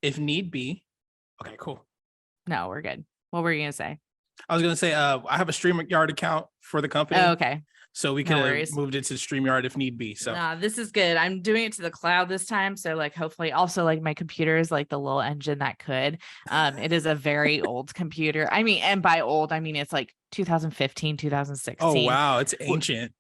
If need be. Okay, cool. No, we're good. What were you going to say? I was going to say, I have a StreamYard account for the company. Oh, okay. So we could have moved it to StreamYard if need be. So this is good. I'm doing it to the cloud this time. So like, hopefully also like my computer is like the little engine that could. It is a very old computer. I mean, and by old, I mean, it's like 2015, 2016. Oh, wow. It's ancient.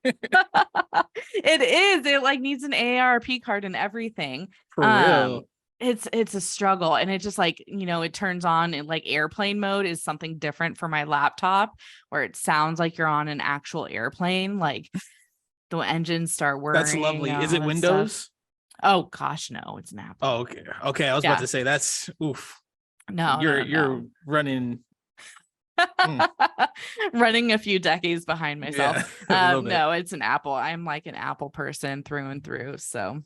It is. It like needs an AARP card and everything. For real. It's a struggle, and it just like, it turns on in like airplane mode is something different for my laptop where it sounds like you're on an actual airplane. Like the engines start working. That's lovely. Is it Windows? Stuff. Oh gosh, no, it's an Apple. Oh, okay. Okay. I was about to say that's oof. No, you're running. Running a few decades behind myself. Yeah, no, it's an Apple. I'm like an Apple person through and through. So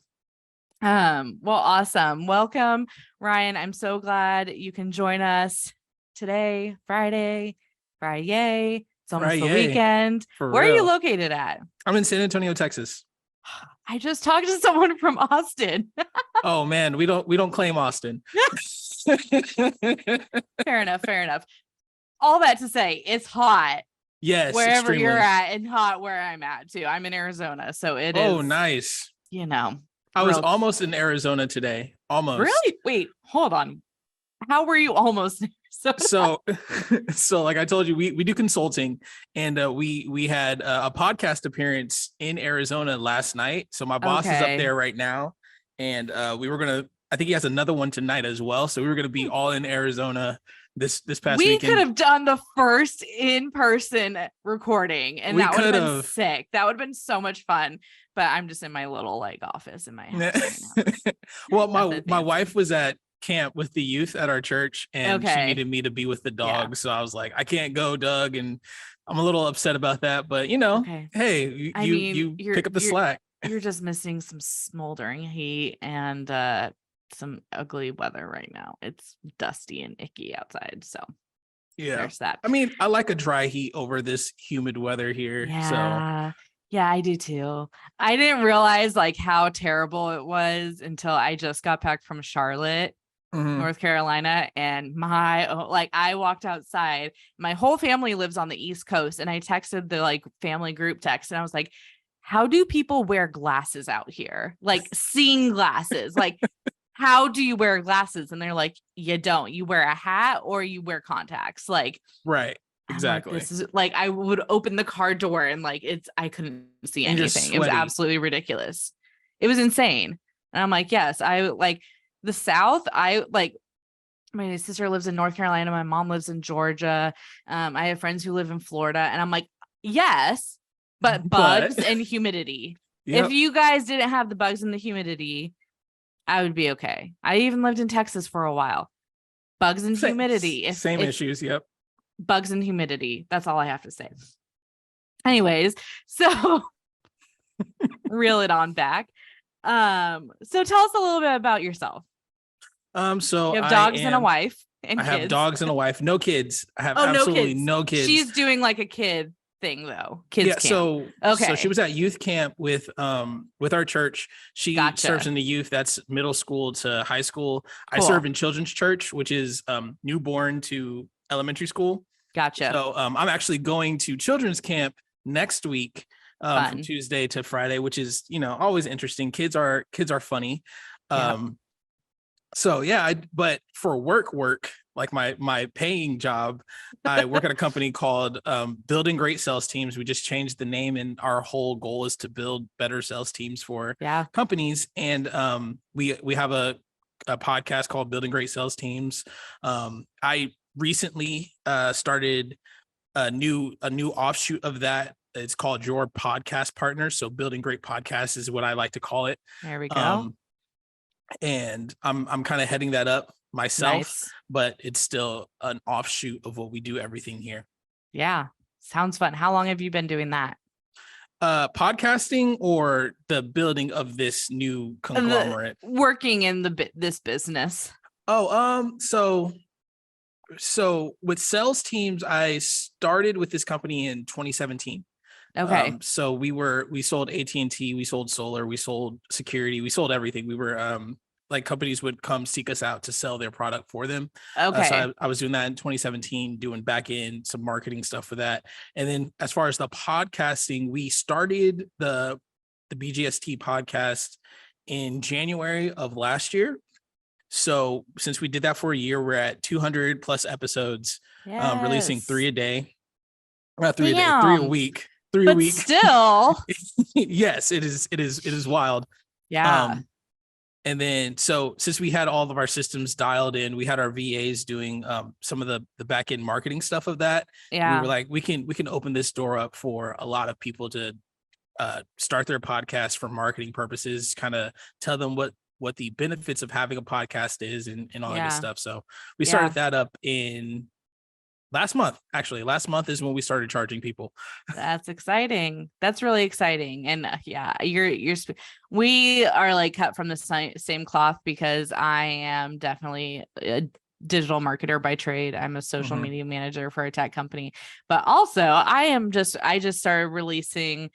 well, awesome. Welcome, Ryan. I'm so glad you can join us today, Friday. It's almost the weekend. Where are you located at? I'm in San Antonio, Texas. I just talked to someone from Austin. Oh man, we don't claim Austin. Fair enough. All that to say, it's hot. Yes, wherever extremely. You're at, and hot where I'm at too. I'm in Arizona, so it is. Oh, nice. I was almost in Arizona today. Almost. Really? Wait, hold on. How were you almost in Arizona? So like I told you, we do consulting, and we had a podcast appearance in Arizona last night. So my boss is up there right now, and we were gonna. I think he has another one tonight as well. So we were gonna be all in Arizona this past weekend. We could have done the first in-person recording, and that would have been sick. That would have been so much fun. But I'm just in my little like office in my house right now. Well, my wife was at camp with the youth at our church, and she needed me to be with the dog. Yeah. So I was like, I can't go, Doug, and I'm a little upset about that. But hey, you pick up the slack. You're just missing some smoldering heat and some ugly weather right now. It's dusty and icky outside. So yeah, there's that. I mean, I like a dry heat over this humid weather here. Yeah. So yeah, I do too. I didn't realize like how terrible it was until I just got back from Charlotte, North Carolina, and I walked outside. My whole family lives on the East Coast, and I texted the like family group text, and I was like, how do people wear glasses out here? Like seeing glasses, like how do you wear glasses? And they're like, you don't. You wear a hat or you wear contacts. Like, right. Exactly. Like, this is like I would open the car door and like I couldn't see anything. It was absolutely ridiculous. It was insane. And I'm like, yes, I like the South. I like my sister lives in North Carolina. My mom lives in Georgia. I have friends who live in Florida, and I'm like, yes, but bugs and humidity. Yep. If you guys didn't have the bugs and the humidity, I would be okay. I even lived in Texas for a while. Bugs and humidity. Same issues. Yep. Bugs and humidity. That's all I have to say. Anyways, so reel it on back. So tell us a little bit about yourself. So you have dogs and a wife and kids. I have dogs and a wife. No kids. I have absolutely no kids. She's doing like a kid thing though. Kids camp. So she was at youth camp with our church. She serves in the youth. That's middle school to high school. Cool. I serve in children's church, which is newborn to elementary school. Gotcha. So I'm actually going to children's camp next week from Tuesday to Friday, which is always interesting. Kids are funny. So yeah, but for work like my paying job, I work at a company called Building Great Sales Teams. We just changed the name, and our whole goal is to build better sales teams for companies. And we have a podcast called Building Great Sales Teams. I recently started a new offshoot of that it's called Your Podcast Partner. So building great podcasts is what I like to call it. There we go. And I'm kind of heading that up myself, Nice. but it's still an offshoot of what we do everything here. Yeah. Sounds fun. How long have you been doing that? Podcasting or the building of this new conglomerate? Working in this business. So with sales teams, I started with this company in 2017. Okay. So we sold AT&T, we sold solar, we sold security, we sold everything. We were like companies would come seek us out to sell their product for them. Okay. So I was doing that in 2017, doing back end, some marketing stuff for that. And then as far as the podcasting, we started the BGST podcast in January of last year. So since we did that for a year, we're at 200 plus episodes, releasing 3 a day, not 3 a day, 3 a week, 3 a week. Still, yes, it is wild. Yeah. And then, so since we had all of our systems dialed in, we had our VAs doing some of the back end marketing stuff of that. Yeah. We were like, we can open this door up for a lot of people to start their podcast for marketing purposes, kind of tell them what the benefits of having a podcast is and all that good stuff. So we started that up in last month. Actually, last month is when we started charging people. That's exciting. That's really exciting. And we are like cut from the same cloth, because I am definitely a digital marketer by trade. I'm a social media manager for a tech company, but also I just started releasing,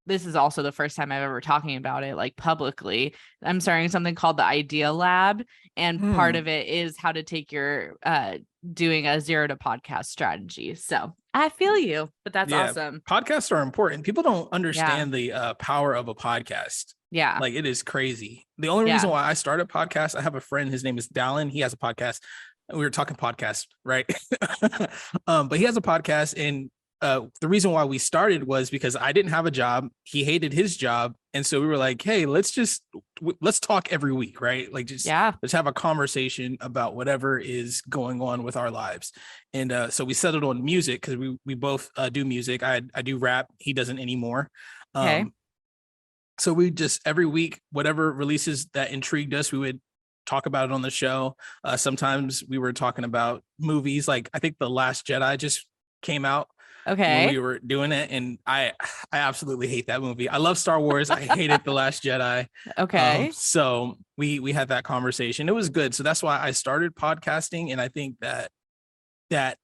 this is also the first time I've ever talking about it like publicly. I'm starting something called the Idea Lab. And part of it is how to take your doing a 0 to podcast strategy. So I feel you, but that's awesome. Podcasts are important. People don't understand the power of a podcast. Yeah. Like, it is crazy. The only reason why I started podcasts, I have a friend, his name is Dallin. He has a podcast. We were talking podcast, right? But he has a podcast, and the reason why we started was because I didn't have a job. He hated his job. And so we were like, hey, let's talk every week, right? Like, let's have a conversation about whatever is going on with our lives. And so we settled on music, because we both do music. I do rap. He doesn't anymore. Okay. So we just, every week, whatever releases that intrigued us, we would talk about it on the show. Sometimes we were talking about movies. Like, I think The Last Jedi just came out. Okay. When we were doing it, and I absolutely hate that movie. I love Star Wars. I hated The Last Jedi. Okay. So we had that conversation. It was good. So that's why I started podcasting, and I think that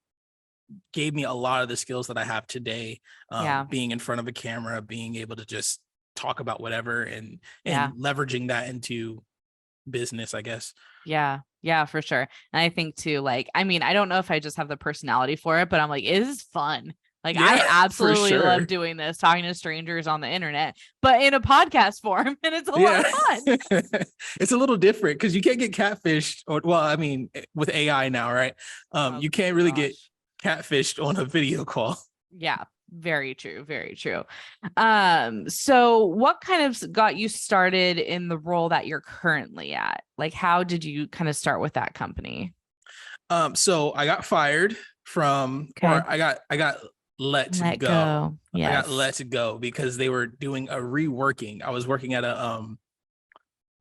gave me a lot of the skills that I have today. Being in front of a camera, being able to just talk about whatever, and leveraging that into business, I guess. Yeah, for sure. And I think too, like, I mean, I don't know if I just have the personality for it, but I'm like, it is fun. Like, I absolutely love doing this, talking to strangers on the internet, but in a podcast form, and it's a lot of fun. It's a little different because you can't get catfished, I mean, with AI now, right? You can't really get catfished on a video call. Yeah. Very true. Very true. So what kind of got you started in the role that you're currently at? Like, how did you kind of start with that company? So I got fired from, or I got let go. Yes. I got let go because they were doing a reworking. I was working at a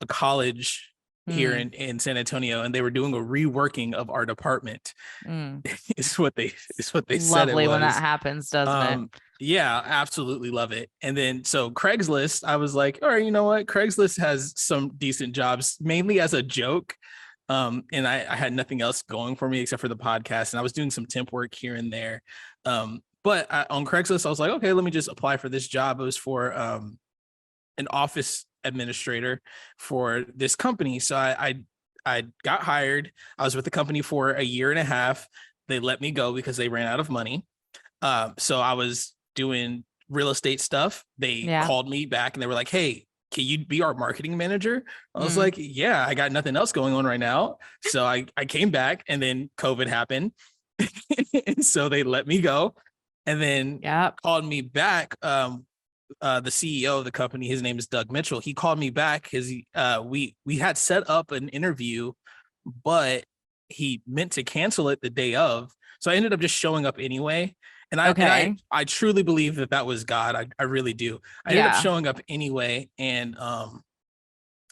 college here in San Antonio, and they were doing a reworking of our department. Is what they said. Lovely when that happens, doesn't it? Yeah, absolutely love it. And then so Craigslist, I was like, all right, you know what? Craigslist has some decent jobs, mainly as a joke. And I had nothing else going for me except for the podcast, and I was doing some temp work here and there. But on Craigslist, I was like, okay, let me just apply for this job. It was for an office administrator for this company. So I got hired. I was with the company for a year and a half. They let me go because they ran out of money. So I was doing real estate stuff. They called me back and they were like, hey, can you be our marketing manager? I was like, yeah, I got nothing else going on right now. So I came back, and then COVID happened. And so they let me go, and then called me back. The CEO of the company, his name is Doug Mitchell. He called me back because we had set up an interview, but he meant to cancel it the day of. So I ended up just showing up anyway. And I truly believe that was God. I really do. I ended up showing up anyway, and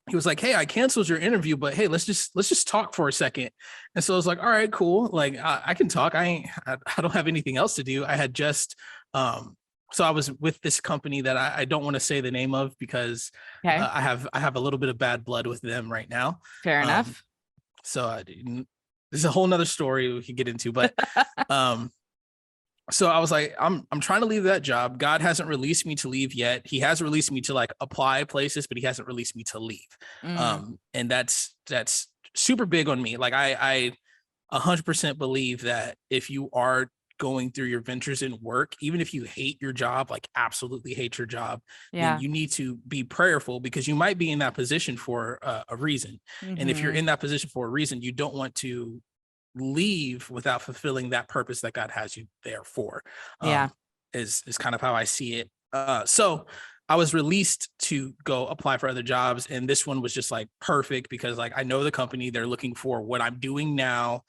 he was like, "Hey, I canceled your interview, but hey, let's just talk for a second." And so I was like, "All right, cool. Like, I can talk. I don't have anything else to do." I had just so I was with this company that I don't want to say the name of because I have a little bit of bad blood with them right now. Fair enough. So this is a whole nother story we could get into, but so I was like, I'm trying to leave that job. God hasn't released me to leave yet. He has released me to like apply places, but he hasn't released me to leave. And that's super big on me. Like I 100% believe that if you are going through your ventures in work, even if you hate your job, like absolutely hate your job, then you need to be prayerful, because you might be in that position for a reason. And if you're in that position for a reason, you don't want to leave without fulfilling that purpose that God has you there for. Is kind of how I see it. So I was released to go apply for other jobs, and this one was just like perfect because like I know the company, they're looking for what I'm doing now.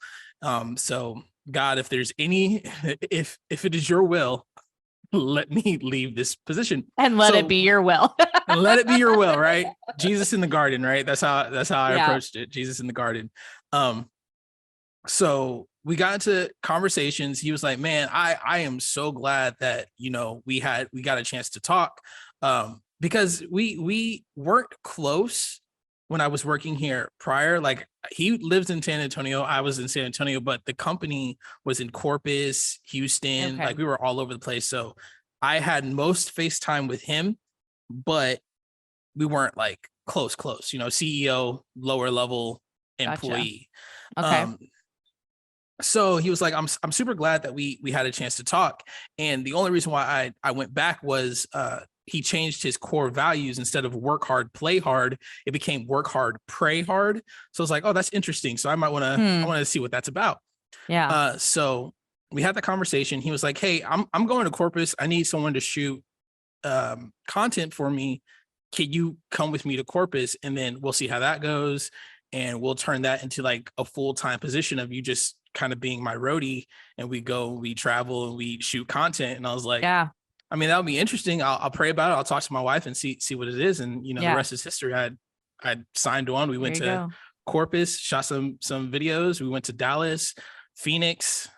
So God, if there's if it is your will, let me leave this position and let it be your will. And let it be your will, right? Jesus in the garden, right? That's how I approached it. Jesus in the garden. So we got into conversations. He was like, "Man, I am so glad that, we got a chance to talk." Because we weren't close when I was working here prior. Like, he lives in San Antonio, I was in San Antonio, but the company was in Corpus, Houston. Like, we were all over the place. So I had most FaceTime with him, but we weren't like close, CEO, lower level employee. Gotcha. Okay. So he was like, I'm super glad that we had a chance to talk. And the only reason why I went back was he changed his core values. Instead of work hard, play hard, it became work hard, pray hard. So I was like, oh, that's interesting. So I might want to see what that's about. Yeah. So we had the conversation. He was like, "Hey, I'm going to Corpus. I need someone to shoot content for me. Can you come with me to Corpus? And then we'll see how that goes. And we'll turn that into like a full-time position of you just kind of being my roadie, and we travel and we shoot content." And I was like, yeah, I mean, that would be interesting. I'll pray about it. I'll talk to my wife and see what it is. And, the rest is history. I signed on. We went to Corpus, shot some videos. We went to Dallas, Phoenix,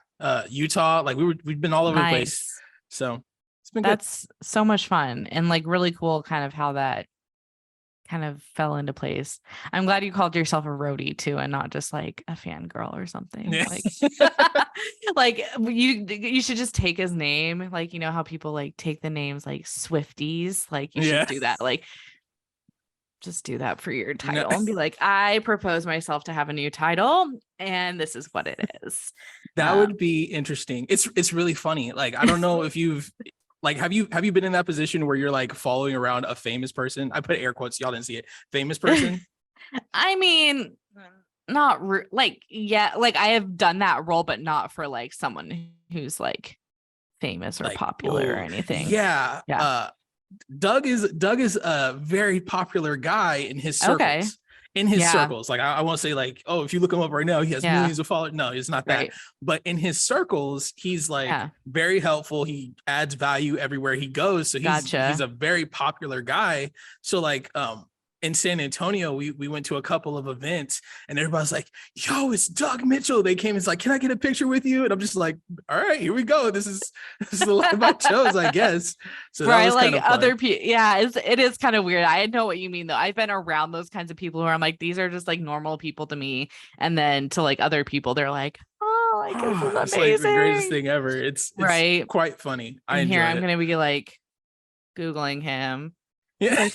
Utah. Like we've been all over the place. So it's been That's so much fun, and like really cool kind of how that kind of fell into place. I'm glad you called yourself a roadie too, and not just like a fangirl or something. Yeah. Like you should just take his name. Like, how people like take the names like Swifties. Like you should do that. Like just do that for your title and be like, "I propose myself to have a new title, and this is what it is." That would be interesting. It's really funny. Like, I don't know if you've like, have you been in that position where you're like following around a famous person? I put air quotes, y'all didn't see it. Famous person. I mean, not like I have done that role, but not for like someone who's like famous or like, popular or anything. Yeah. Doug is a very popular guy in his circles. Okay. In his circles. Like, I won't say like, oh, if you look him up right now, he has millions of followers. No, it's not that. Right. But in his circles, he's like very helpful. He adds value everywhere he goes. So he's a very popular guy. So like, in San Antonio, we went to a couple of events, and everybody's like, "Yo, it's Doug Mitchell." They came, it's like, "Can I get a picture with you?" And I'm just like, "All right, here we go. This is the life I chose, I guess." So right, that was like kind of other people. Yeah, it is kind of weird. I know what you mean though. I've been around those kinds of people where I'm like, these are just like normal people to me, and then to like other people, they're like, "Oh, like this is amazing. It's like the greatest thing ever." It's right, quite funny. I'm gonna be like Googling him. Yeah.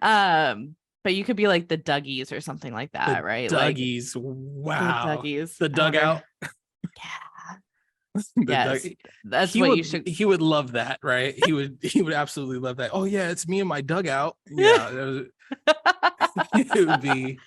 But you could be like the Dougies or something like that, right? Dougies, like, wow. The dugout. Yeah. Yes, that's what you should. He would love that, right? He would absolutely love that. "Oh yeah, it's me and my dugout." Yeah, it would be.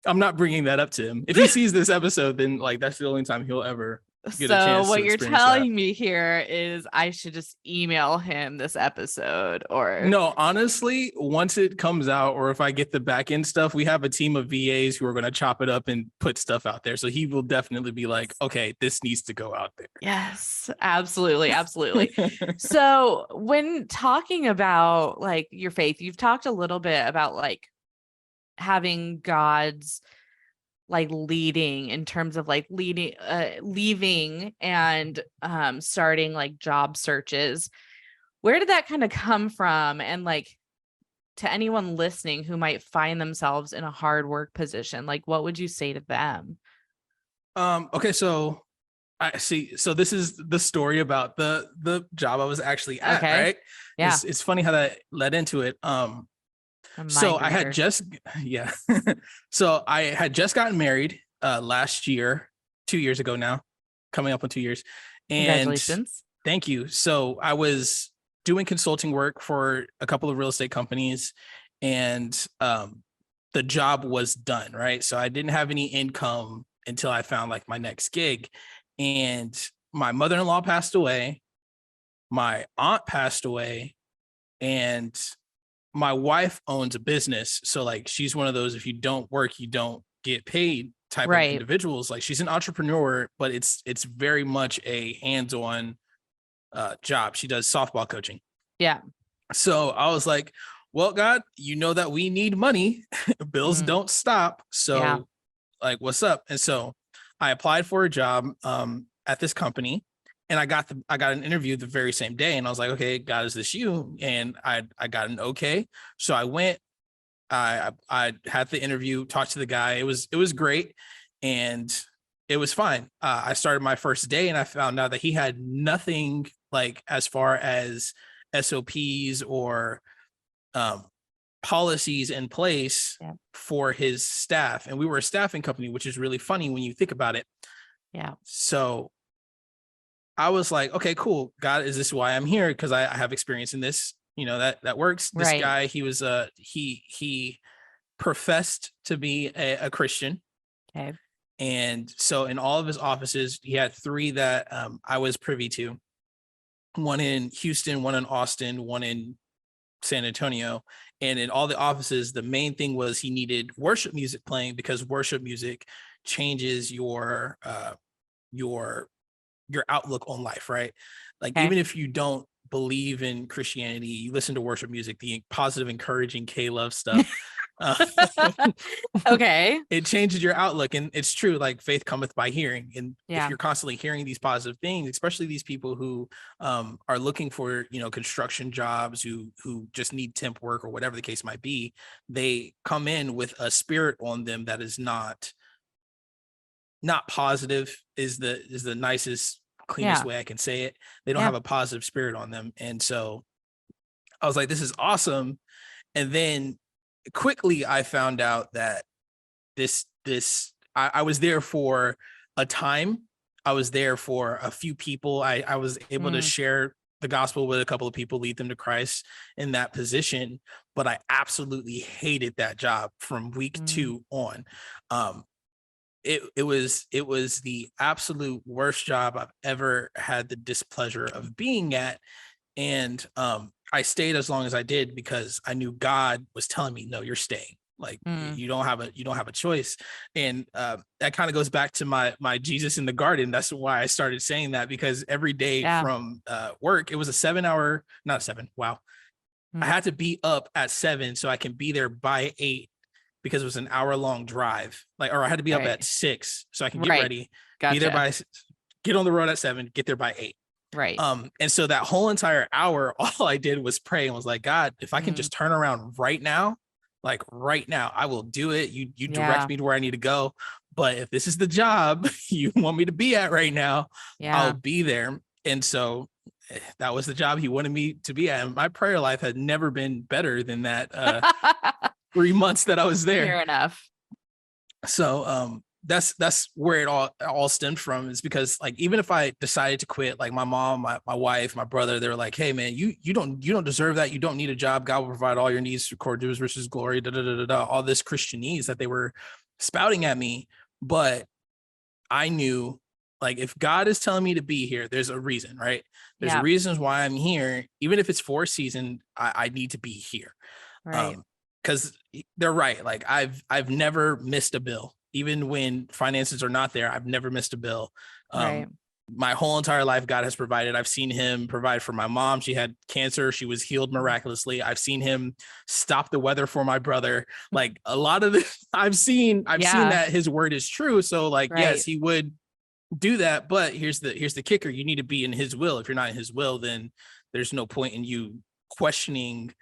I'm not bringing that up to him. If he sees this episode, then like that's the only time he'll ever get a So chance to what you're experience that. telling me here is I should just email him this episode, or no, honestly, once it comes out, or if I get the back end stuff, we have a team of VAs who are going to chop it up and put stuff out there. So he will definitely be like, okay, this needs to go out there. Yes, absolutely. Absolutely. So when talking about like your faith, you've talked a little bit about like having God's like leading in terms of like leaving and starting like job searches. Where did that kind of come from? And like to anyone listening who might find themselves in a hard work position, like what would you say to them? Okay, so I see. So this is the story about the job I was actually at, Okay. right? Yeah. It's funny how that led into it. So I had just so I had just gotten married last year, 2 years ago now, coming up on 2 years. And congratulations. thank you. So I was doing consulting work for a couple of real estate companies, and the job was done, right? So I didn't have any income until I found like my next gig. And my mother-in-law passed away, my aunt passed away, and my wife owns a business. So like she's one of those, if you don't work, you don't get paid type of individuals. Like she's an entrepreneur, but it's very much a hands-on job. She does softball coaching. Yeah. So I was like, well, God, you know that we need money. Bills don't stop. So like, what's up? And so I applied for a job at this company, and I got an interview the very same day. And I was like, okay, God, is this you? And I got an okay. So I went, I had the interview, talked to the guy. It was great. And it was fine. I started my first day, and I found out that he had nothing like as far as SOPs or policies in place for his staff. And we were a staffing company, which is really funny when you think about it. Yeah. So I was like, okay, cool. God, is this why I'm here? Because I have experience in this, that works. This guy, he was he professed to be a Christian. Okay. And so in all of his offices, he had 3 that I was privy to. One in Houston, one in Austin, one in San Antonio. And in all the offices, the main thing was he needed worship music playing, because worship music changes your outlook on life, right? Like even if you don't believe in Christianity, you listen to worship music, the positive, encouraging K-love stuff. Okay. It changes your outlook. And it's true, like faith cometh by hearing. And if you're constantly hearing these positive things, especially these people who are looking for, construction jobs, who just need temp work or whatever the case might be, they come in with a spirit on them that is not positive, is the nicest, cleanest way I can say it. They don't have a positive spirit on them. And so I was like, this is awesome. And then quickly I found out that I was there for a time. I was there for a few people. I was able to share the gospel with a couple of people, lead them to Christ in that position. But I absolutely hated that job from week 2 on. It was the absolute worst job I've ever had the displeasure of being at. And I stayed as long as I did because I knew God was telling me, no, you're staying. Like you don't have a choice. And that kind of goes back to my Jesus in the garden. That's why I started saying that, because every day from work, it was a 7-hour, not 7. Wow. I had to be up at 7 so I can be there by 8, because it was an hour-long drive. Or I had to be up at 6 so I can get ready, be there get on the road at 7, get there by 8. Right. And so that whole entire hour, all I did was pray and was like, God, if I can just turn around right now, I will do it. You direct me to where I need to go. But if this is the job you want me to be at right now, I'll be there. And so that was the job he wanted me to be at. And my prayer life had never been better than that 3 months that I was there. Fair enough. So that's where it all stemmed from, is because like even if I decided to quit, like my mom, my wife, my brother, they were like, hey man, you don't deserve that, you don't need a job, God will provide all your needs, record to his riches glory, all this Christianese that they were spouting at me. But I knew Like if God is telling me to be here, there's a reason, right? There's Yeah. reasons why I'm here. Even if it's for a season, I need to be here. Right. Because they're right. Like I've never missed a bill. Even when finances are not there, I've never missed a bill. Right. My whole entire life, God has provided. I've seen him provide for my mom. She had cancer. She was healed miraculously. I've seen him stop the weather for my brother. Like a lot of this, I've seen that his word is true. So like, yes, he would do that. But here's the kicker. You need to be in his will. If you're not in his will, then there's no point in you questioning,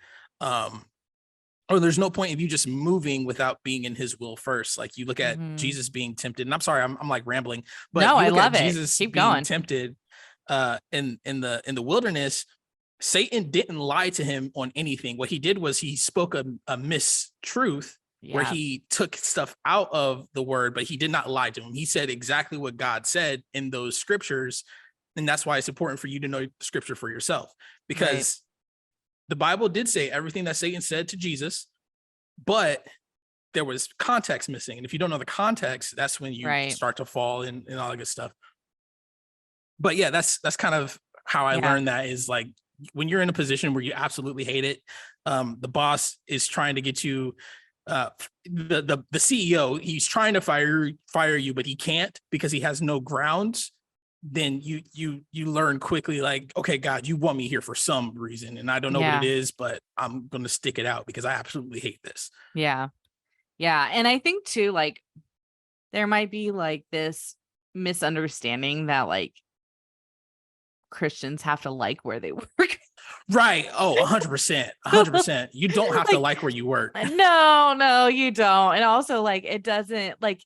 or there's no point of you just moving without being in his will first. Like you look at Jesus being tempted, and I'm sorry, I'm like rambling, but no, you look I love at it. Jesus Keep being going. tempted in the wilderness. Satan didn't lie to him on anything. What he did was he spoke a mistruth where he took stuff out of the word, but he did not lie to him. He said exactly what God said in those scriptures. And that's why it's important for you to know scripture for yourself, because the Bible did say everything that Satan said to Jesus, but there was context missing. And if you don't know the context, that's when you start to fall and all that good stuff. But yeah, that's kind of how I learned that, is like when you're in a position where you absolutely hate it, the boss is trying to get you, the CEO, he's trying to fire you, but he can't because he has no grounds. Then you learn quickly, like, okay, God, you want me here for some reason, and I don't know what it is, but I'm going to stick it out because I absolutely hate this. Yeah. And I think too, like there might be like this misunderstanding that like Christians have to like where they work. Right. Oh, 100%. 100%. You don't have to like where you work. No, you don't. And also like, it doesn't, like,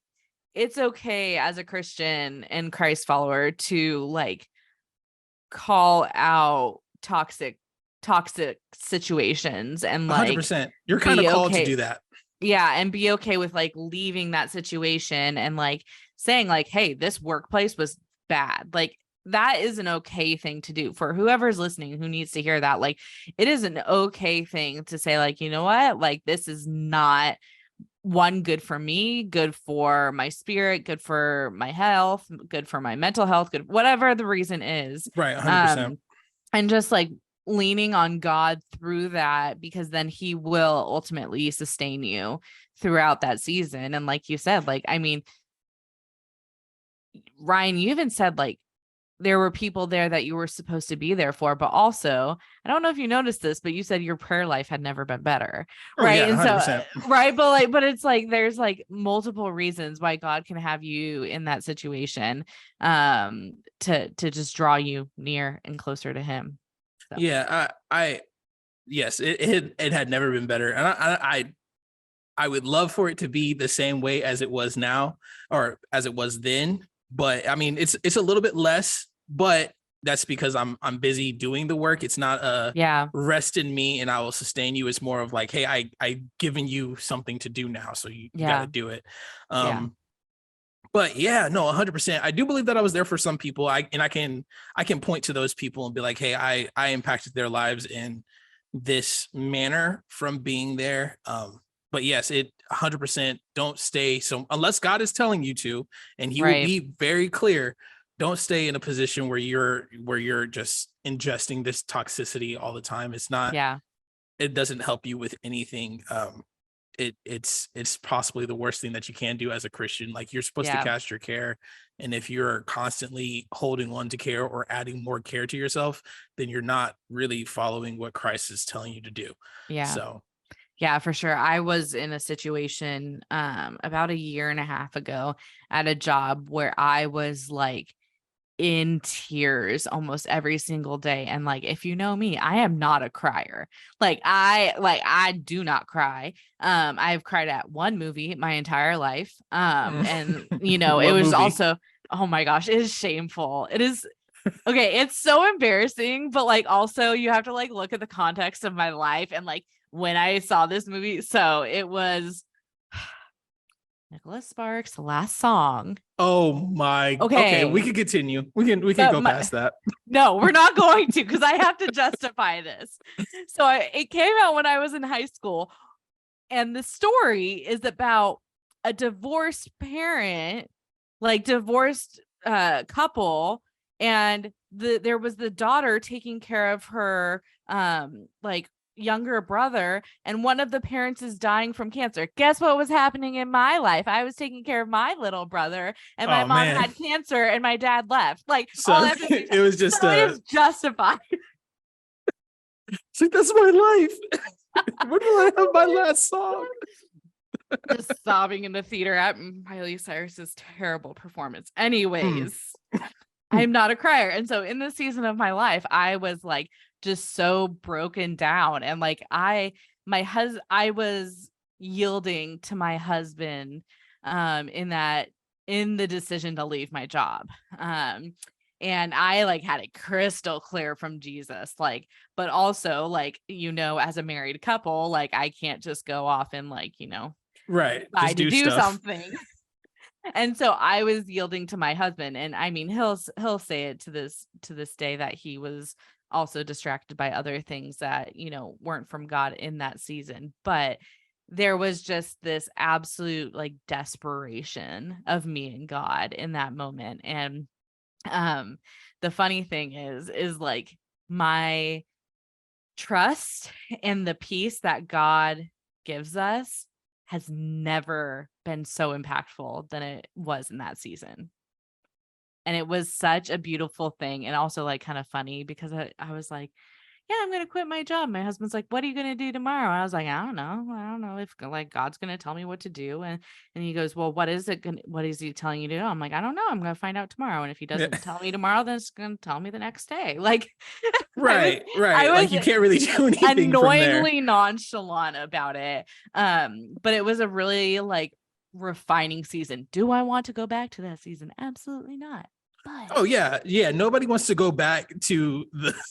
it's okay as a Christian and Christ follower to like call out toxic situations and like 100%. You're kind of called to do that. Yeah. And be okay with like leaving that situation and like saying like, hey, this workplace was bad. Like that is an okay thing to do for whoever's listening who needs to hear that. Like it is an okay thing to say like, you know what, like this is not good for me, good for my spirit, good for my health, good for my mental health, good, whatever the reason is. Right. 100%. And just like leaning on God through that, because then he will ultimately sustain you throughout that season. And like you said, like, I mean, Ryan, you even said like there were people there that you were supposed to be there for, but also, I don't know if you noticed this, but you said your prayer life had never been better. Right. Yeah, 100%. And so, but it's like, there's like multiple reasons why God can have you in that situation, to just draw you near and closer to him. So. Yeah. Yes, it had never been better. And I would love for it to be the same way as it was now, or as it was then. But I mean, it's a little bit less, but that's because I'm busy doing the work. It's not rest in me and I will sustain you. It's more of like, hey, I given you something to do now, so you got to do it. But yeah, no, 100%. I do believe that I was there for some people. I can point to those people and be like, hey, I impacted their lives in this manner from being there. But yes, it 100% don't stay. So unless God is telling you to, and he will be very clear, don't stay in a position where you're just ingesting this toxicity all the time. It's not, it doesn't help you with anything. It's possibly the worst thing that you can do as a Christian. Like you're supposed to cast your care. And if you're constantly holding on to care or adding more care to yourself, then you're not really following what Christ is telling you to do. Yeah. So yeah, for sure. I was in a situation about a year and a half ago at a job where I was like in tears almost every single day. And like, if you know me, I am not a crier. I do not cry. I've cried at one movie my entire life. And you know, it was movie? Also, oh my gosh, it is shameful. It is. Okay. It's so embarrassing, but like, also you have to like look at the context of my life and like, when I saw this movie. So it was Nicholas Sparks' last song. Oh my. Okay. We can continue. We can go past that. No, we're not going to, because I have to justify this. So it came out when I was in high school. And the story is about a divorced parent, like divorced couple, and there was the daughter taking care of her like younger brother, and one of the parents is dying from cancer. Guess what was happening in my life? I was taking care of my little brother, and my mom had cancer, and my dad left. Like, so all it was just so it is justified. It's like, that's my life. When will I have my last song? Just sobbing in the theater at Miley Cyrus's terrible performance. Anyways, I'm not a crier. And so in this season of my life, I was like just so broken down, and like I was yielding to my husband in the decision to leave my job. And I like had it crystal clear from Jesus, like, but also like, as a married couple, like I can't just go off and like, right, decide to do something. And so I was yielding to my husband, and I mean, he'll say it to this day that he was also distracted by other things that, weren't from God in that season. But there was just this absolute like desperation of me and God in that moment. And the funny thing is like my trust and the peace that God gives us has never been so impactful than it was in that season. And it was such a beautiful thing, and also like kind of funny because I was like, yeah, I'm going to quit my job. My husband's like, what are you going to do tomorrow? I was like, I don't know if like God's going to tell me what to do. And he goes, well, what is he telling you to do? I'm like, I don't know. I'm going to find out tomorrow. And if he doesn't tell me tomorrow, then it's going to tell me the next day. Like, right. Like you can't really do anything annoyingly nonchalant about it. But it was a really like refining season. Do I want to go back to that season? Absolutely not. But oh yeah, nobody wants to go back to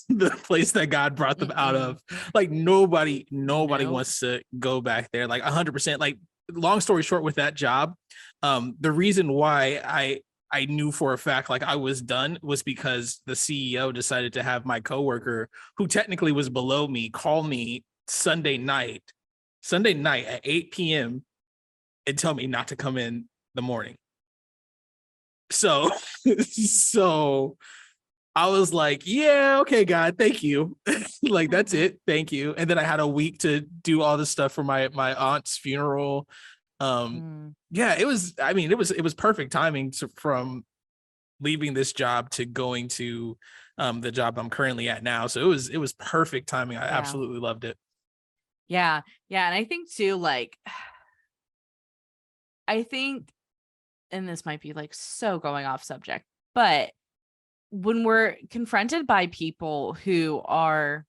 the place that God brought them out of. Like nobody wants to go back there, like 100%. Like, long story short, with that job, the reason why I knew for a fact like I was done was because the CEO decided to have my coworker, who technically was below me, call me Sunday night at 8 p.m. and tell me not to come in the morning. So I was like, yeah, okay, God, thank you. Like, that's it. Thank you. And then I had a week to do all this stuff for my aunt's funeral. Yeah, it was perfect timing from leaving this job to going to the job I'm currently at now. So it was perfect timing. I absolutely loved it. Yeah. And I think too, like, and this might be like so going off subject, but when we're confronted by people who are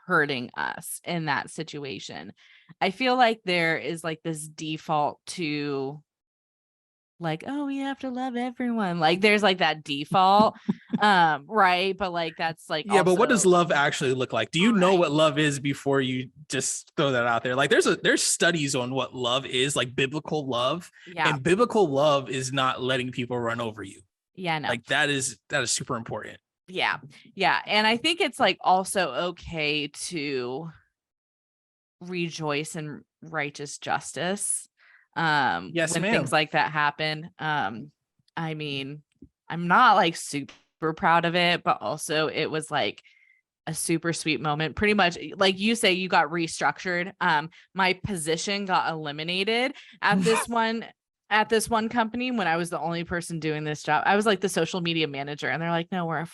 hurting us in that situation, I feel like there is like this default to like, oh, we have to love everyone. Like there's like that default, right? But like, that's like, yeah, but what does love actually look like? Do you know what love is before you just throw that out there? Like there's studies on what love is, like biblical love. Yeah. And biblical love is not letting people run over you. Yeah, no. Like that is super important. Yeah. And I think it's like also okay to rejoice in righteous justice. Yes, when ma'am. things like that happen. I mean, I'm not like super proud of it, but also it was like a super sweet moment. Pretty much like you say, you got restructured. My position got eliminated at this one company when I was the only person doing this job. I was like the social media manager, and they're like, no,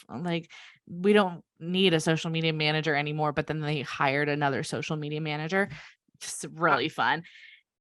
we don't need a social media manager anymore. But then they hired another social media manager. Just really fun.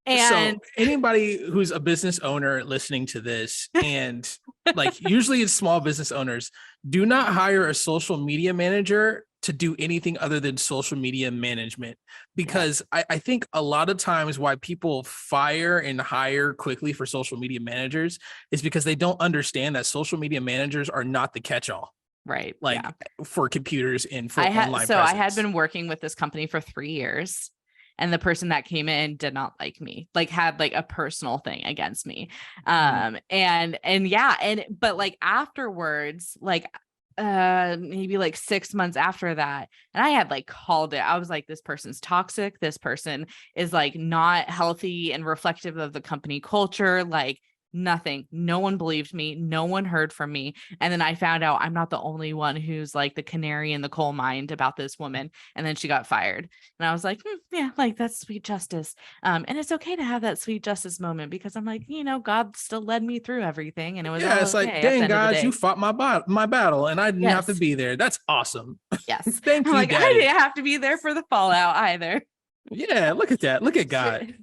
And so anybody who's a business owner listening to this, and like usually it's small business owners, do not hire a social media manager to do anything other than social media management, because I think a lot of times why people fire and hire quickly for social media managers is because they don't understand that social media managers are not the catch-all. Right. Like for computers and for online presence. I had been working with this company for 3 years. And the person that came in did not like me, like had like a personal thing against me. But like afterwards, like maybe like 6 months after that, and I had like called it. I was like, this person's toxic. This person is like not healthy and reflective of the company culture. Like Nothing. No one believed me. No one heard from me. And then I found out I'm not the only one who's like the canary in the coal mine about this woman. And then she got fired. And I was like, yeah, like that's sweet justice. And it's okay to have that sweet justice moment because I'm like, God still led me through everything. And it was all it's okay like, at the dang, end of the guys, day. you fought my battle and I didn't have to be there. That's awesome. Yes. Thank I'm you, like, Daddy. I didn't have to be there for the fallout either. Yeah, look at that. Look at God.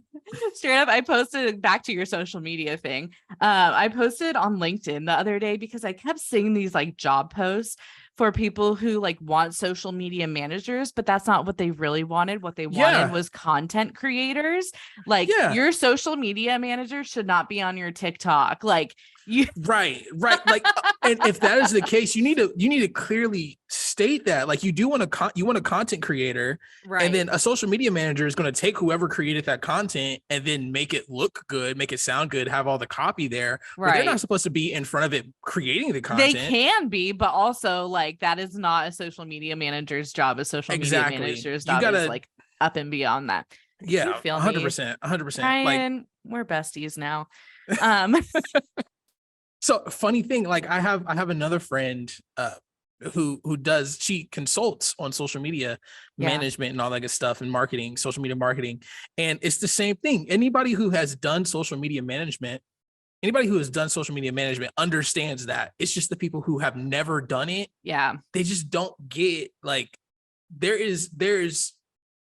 Straight up, I posted back to your social media thing. I posted on LinkedIn the other day because I kept seeing these like job posts for people who like want social media managers, but that's not what they really wanted. What they wanted was content creators. Like your social media manager should not be on your TikTok. Like you right. Like, and if that is the case, you need to clearly state that. Like, you want a content creator, right? And then a social media manager is going to take whoever created that content and then make it look good, make it sound good, have all the copy there. Right. But they're not supposed to be in front of it creating the content. They can be, but also like that is not a social media manager's job. A social media manager's job is like up and beyond that. Yeah, 100%. Ryan, like, we're besties now. So funny thing, like I have another friend she consults on social media management and all that good stuff and marketing, social media marketing. And it's the same thing. Anybody who has done social media management understands that. It's just the people who have never done it. Yeah. They just don't get like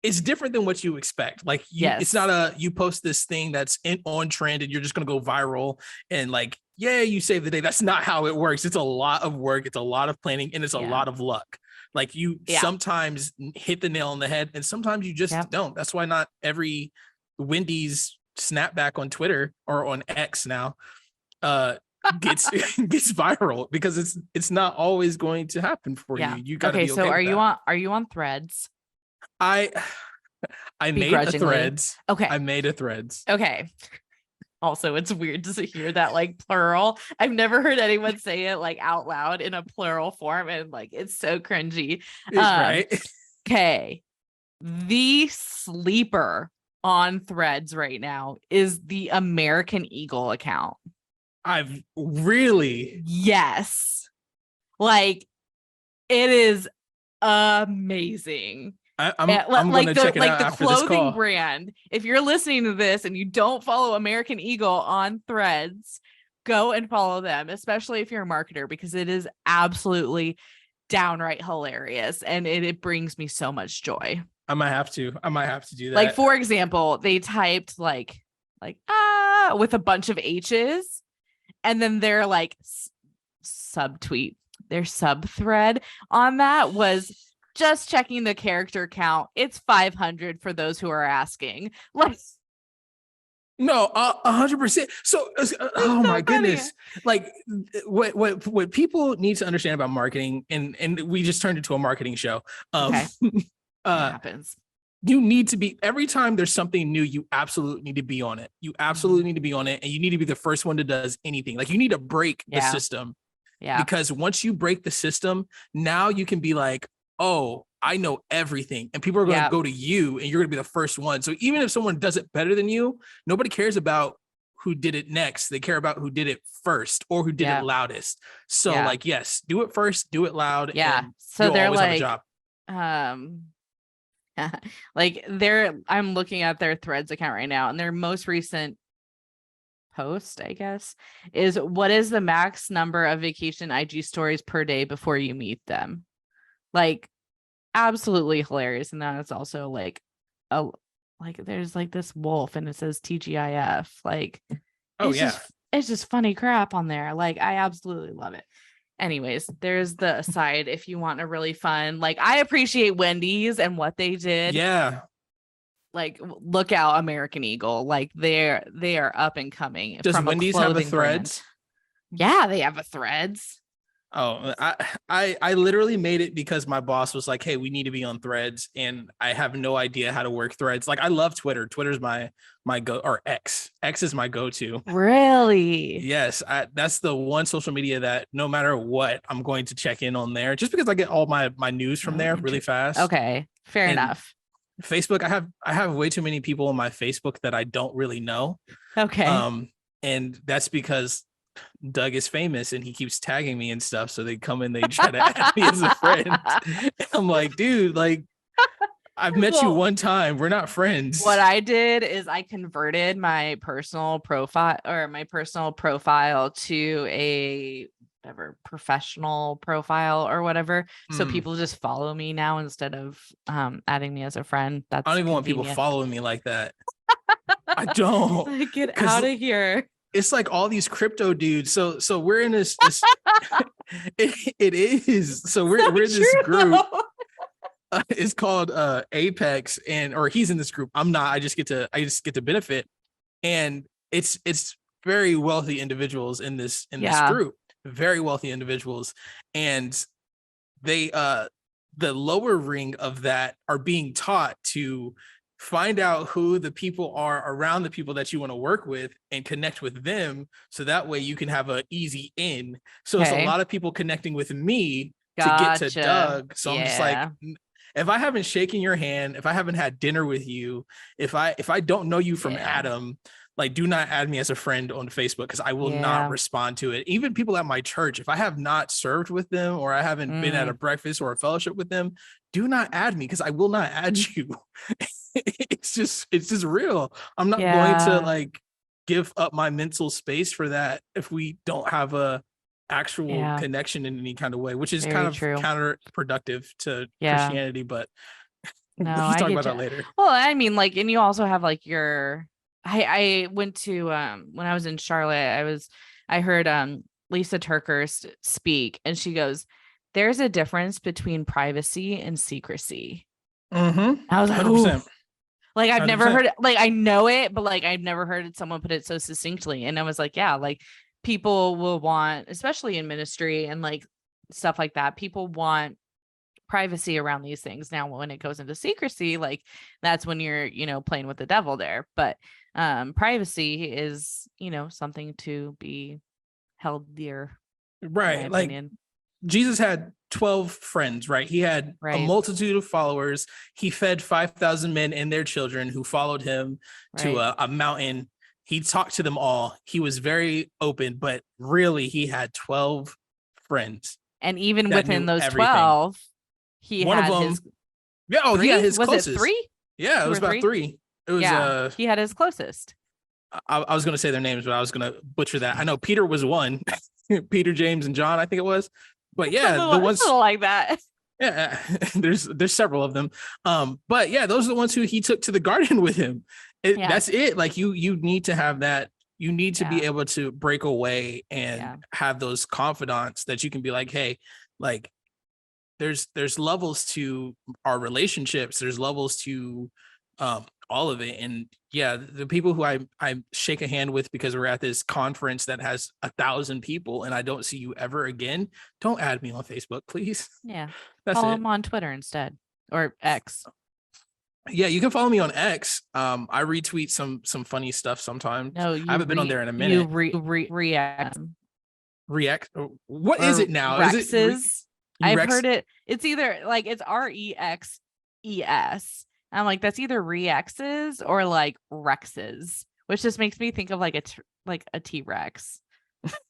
it's different than what you expect. Like it's not you post this thing that's on trend and you're just going to go viral and like, you save the day. That's not how it works. It's a lot of work. It's a lot of planning and it's a lot of luck. Like you sometimes hit the nail on the head and sometimes you just don't. That's why not every Wendy's snapback on Twitter or on X now gets viral because it's not always going to happen for you. You got to be okay. So are you on Threads? I made a Threads. Okay. I made a Threads. Okay. Also, it's weird to hear that like plural. I've never heard anyone say it like out loud in a plural form, and like it's so cringy. Right. Okay. The sleeper on Threads right now is the American Eagle account. Yes. Like it is amazing. I'm going to check it out after this call. The clothing brand. If you're listening to this and you don't follow American Eagle on Threads, go and follow them, especially if you're a marketer, because it is absolutely downright hilarious and it brings me so much joy. I might have to do that. Like, for example, they typed like with a bunch of H's and then their like subtweet, their sub thread on that was just checking the character count. It's 500 for those who are asking. Like, no, 100%. So, oh my goodness! Like, what people need to understand about marketing, and we just turned into a marketing show. Okay. It happens. You need to be, every time there's something new, you absolutely need to be on it. You absolutely need to be on it, and you need to be the first one that does anything. Like, you need to break the system. Yeah. Because once you break the system, now you can be like, oh, I know everything. And people are going to go to you and you're going to be the first one. So even if someone does it better than you, nobody cares about who did it next. They care about who did it first or who did it loudest. So like, yes, do it first, do it loud. Yeah. And so they're like, like I'm looking at their Threads account right now and their most recent post, I guess, is what is the max number of vacation IG stories per day before you meet them? Like, absolutely hilarious. And then it's also like there's like this wolf and it says TGIF. Like, it's just funny crap on there. Like, I absolutely love it. Anyways, there's the aside if you want a really fun, like, I appreciate Wendy's and what they did. Yeah. Like, look out, American Eagle. Like, they are up and coming. Does Wendy's have a Threads? Yeah, they have a Threads. Oh, I literally made it because my boss was like, hey, we need to be on Threads. And I have no idea how to work Threads. Like, I love Twitter. Twitter's my go, or X. X is my go-to. Really? Yes. That's the one social media that no matter what, I'm going to check in on there just because I get all my news from there really fast. Okay. Fair enough. Facebook, I have way too many people on my Facebook that I don't really know. Okay. And that's because Doug is famous and he keeps tagging me and stuff. So they come in, they try to add me as a friend. And I'm like, dude, like, I've met you one time. We're not friends. What I did is I converted my personal profile to a whatever professional profile or whatever. So people just follow me now instead of adding me as a friend. That's I don't even want people following me like that. I don't. Like, get out of here. It's like all these crypto dudes. So we're in this it is. So we're in this group. It's called Apex, or he's in this group. I'm not. I just get to benefit, and it's very wealthy individuals in this group, very wealthy individuals, and they the lower ring of that are being taught to find out who the people are around the people that you want to work with and connect with them, so that way you can have an easy in. So it's a lot of people connecting with me to get to Doug. So I'm just like, if I haven't shaken your hand, if I haven't had dinner with you, if I don't know you from Adam, like, do not add me as a friend on Facebook, because I will not respond to it. Even people at my church, if I have not served with them or I haven't been at a breakfast or a fellowship with them, do not add me, because I will not add you. It's just real. I'm not going to like give up my mental space for that if we don't have a actual connection in any kind of way, which is kind of counterproductive to Christianity, but we can talk about that later. Well, I mean, like, and you also have like I went to when I was in Charlotte, I heard Lisa TerKeurst speak, and she goes, there's a difference between privacy and secrecy. I was like, 100%. Like, I've 100%. Never heard it, like, I know it, but like I've never heard someone put it so succinctly. And I was like, yeah, like, people will want, especially in ministry and like stuff like that, people want privacy around these things. Now, when it goes into secrecy, like, that's when you're, playing with the devil there. But privacy is, something to be held dear. Right. Like, Jesus had 12 friends, right? He had a multitude of followers. He fed 5,000 men and their children who followed him to a mountain. He talked to them all. He was very open, but really he had 12 friends. And even within those 12, he had his... Yeah, his closest. Was it 3? Yeah, it was about 3. It was he had his closest. I was going to say their names, but I was going to butcher that. I know Peter was one. Peter, James, and John, I think it was. But the ones like that. Yeah, there's several of them. But yeah, those are the ones who he took to the garden with him. That's it. Like, you need to have that. You need to be able to break away and have those confidants that you can be like, hey, like, there's levels to our relationships. There's levels to all of it. And the people who I shake a hand with because we're at this conference that has 1,000 people and I don't see you ever again, don't add me on Facebook, please. Yeah. Follow him on Twitter instead, or X. Yeah, you can follow me on X. I retweet some funny stuff sometimes. No, I haven't been on there in a minute. You react. What is it now? Rexes. Is it I've heard it. It's either like, it's REXES. I'm like, that's either Rexes or like Rexes, which just makes me think of like a T-Rex.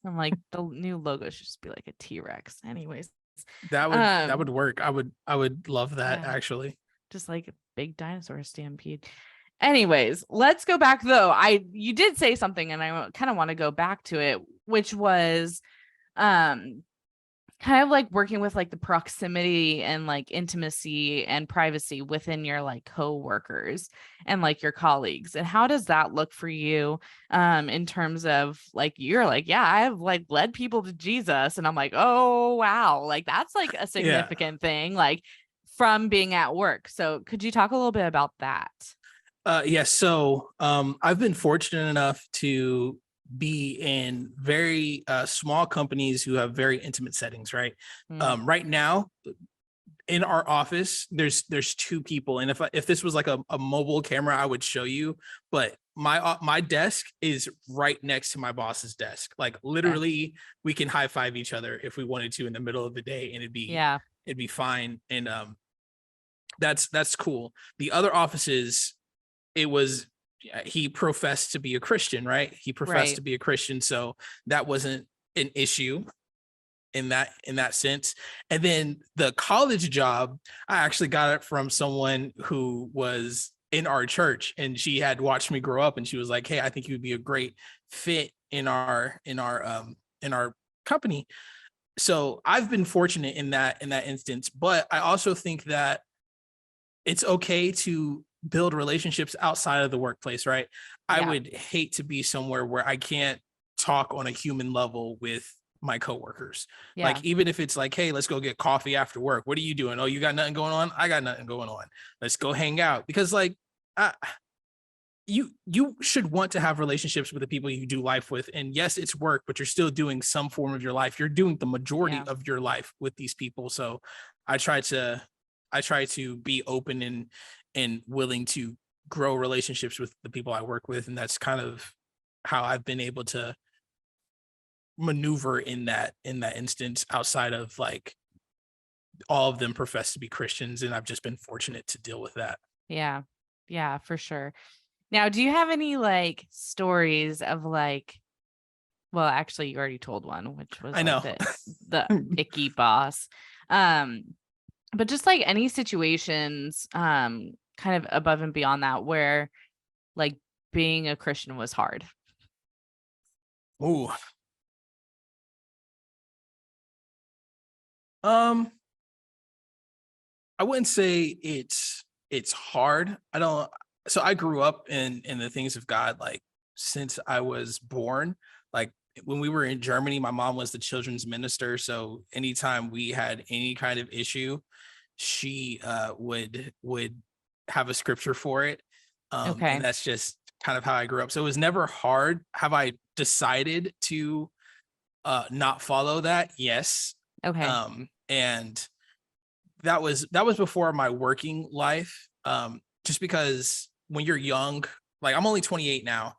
I'm like, the new logo should just be like a T-Rex. Anyways, that would work. I would love that, actually. Just like a big dinosaur stampede. Anyways, let's go back though. You did say something and I kind of want to go back to it, which was kind of like working with like the proximity and like intimacy and privacy within your like co-workers and like your colleagues. And how does that look for you in terms of like, you're like, yeah, I've like led people to Jesus. And I'm like, oh, wow. Like, that's like a significant thing, like, from being at work. So could you talk a little bit about that? So I've been fortunate enough to be in very small companies who have very intimate settings, right? Right now in our office, there's 2 people. And if this was like a mobile camera, I would show you, but my desk is right next to my boss's desk. Like, literally we can high five each other if we wanted to in the middle of the day and it'd be fine. And that's cool. The other offices, it was he professed to be a Christian, right? He professed to be a Christian. So that wasn't an issue in that sense. And then the college job, I actually got it from someone who was in our church, and she had watched me grow up, and she was like, "Hey, I think you would be a great fit in our company." So I've been fortunate in that instance, but I also think that it's okay to build relationships outside of the workplace, right? I would hate to be somewhere where I can't talk on a human level with my coworkers. Like, even if it's like, hey, let's go get coffee after work. What are you doing? Oh, you got nothing going on? I got nothing going on. Let's go hang out. Because like, you should want to have relationships with the people you do life with. And yes, it's work, but you're still doing some form of your life. You're doing the majority of your life with these people. So I try to be open and willing to grow relationships with the people I work with. And that's kind of how I've been able to maneuver in that instance, outside of like all of them profess to be Christians. And I've just been fortunate to deal with that. Yeah. Yeah, for sure. Now, do you have any like stories of like, well, actually you already told one, which was I know like the icky boss. But just like any situations, kind of above and beyond that, where like being a Christian was hard. Ooh. I wouldn't say it's hard. So I grew up in the things of God, like since I was born. Like when we were in Germany, my mom was the children's minister. So anytime we had any kind of issue, she would have a scripture for it. And that's just kind of how I grew up. So it was never hard. Have I decided to not follow that? Yes. And that was before my working life. Just because when you're young, like I'm only 28 now.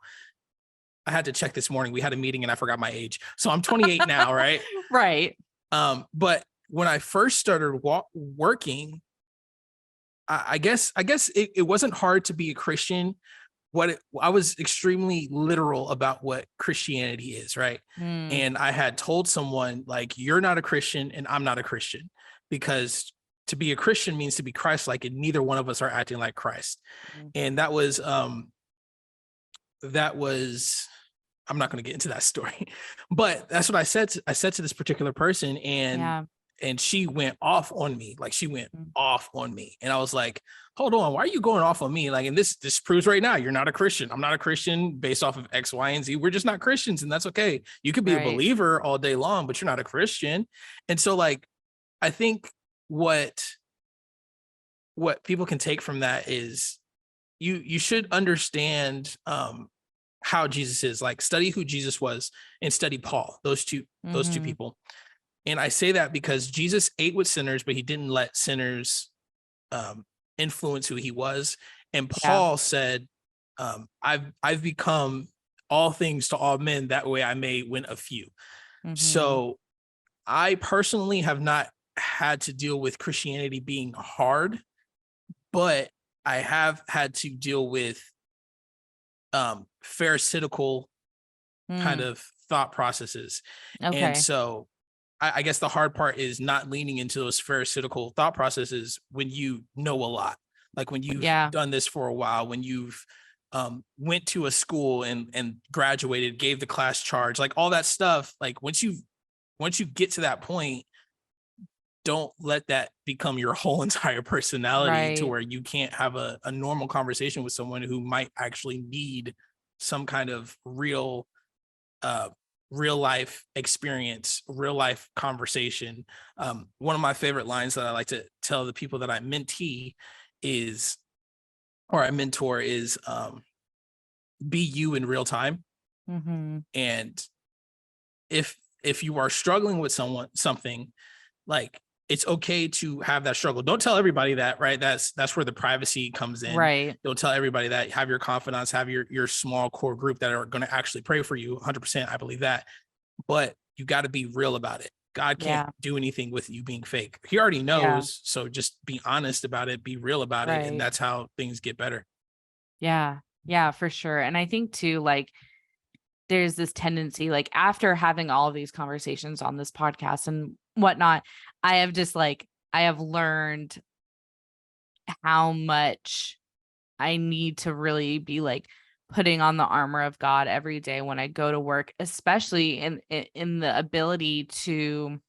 I had to check this morning. We had a meeting and I forgot my age. So I'm 28 now, right? Right. But when I first started working, I guess it wasn't hard to be a Christian. I was extremely literal about what Christianity is, right? And I had told someone like, you're not a Christian and I'm not a Christian, because to be a Christian means to be Christ-like, and neither one of us are acting like Christ. And that was I'm not going to get into that story, but that's what I said to this particular person, and she went off on me. Like she went off on me, and I was like, hold on, why are you going off on me? Like, and this proves right now you're not a Christian. I'm not a Christian based off of X, Y, and Z. We're just not Christians, and that's okay. You could be a believer all day long, but you're not a Christian. And so like, I think what people can take from that is you should understand how Jesus is. Like, study who Jesus was and study Paul, those two people. And I say that because Jesus ate with sinners, but he didn't let sinners influence who he was. And Paul said, I've become all things to all men, that way I may win a few. So I personally have not had to deal with Christianity being hard, but I have had to deal with pharisaical kind of thought processes. And so I guess the hard part is not leaning into those pharisaical thought processes when you know a lot, like when you've done this for a while, when you've went to a school and graduated, gave the class charge, like all that stuff. Like once you get to that point, don't let that become your whole entire personality to where you can't have a normal conversation with someone who might actually need some kind of real life experience, real life conversation. One of my favorite lines that I like to tell the people that I mentor is, be you in real time. And if you are struggling with something, like, it's okay to have that struggle. Don't tell everybody that, right? That's where the privacy comes in. Right. Don't tell everybody that. Have your confidants, have your small core group that are going to actually pray for you. 100%. I believe that, but you got to be real about it. God can't do anything with you being fake. He already knows. So just be honest about it, be real about it. And that's how things get better. Yeah. Yeah, for sure. And I think too, like, there's this tendency, like after having all of these conversations on this podcast and whatnot, I have learned how much I need to really be like putting on the armor of God every day when I go to work, especially in the ability to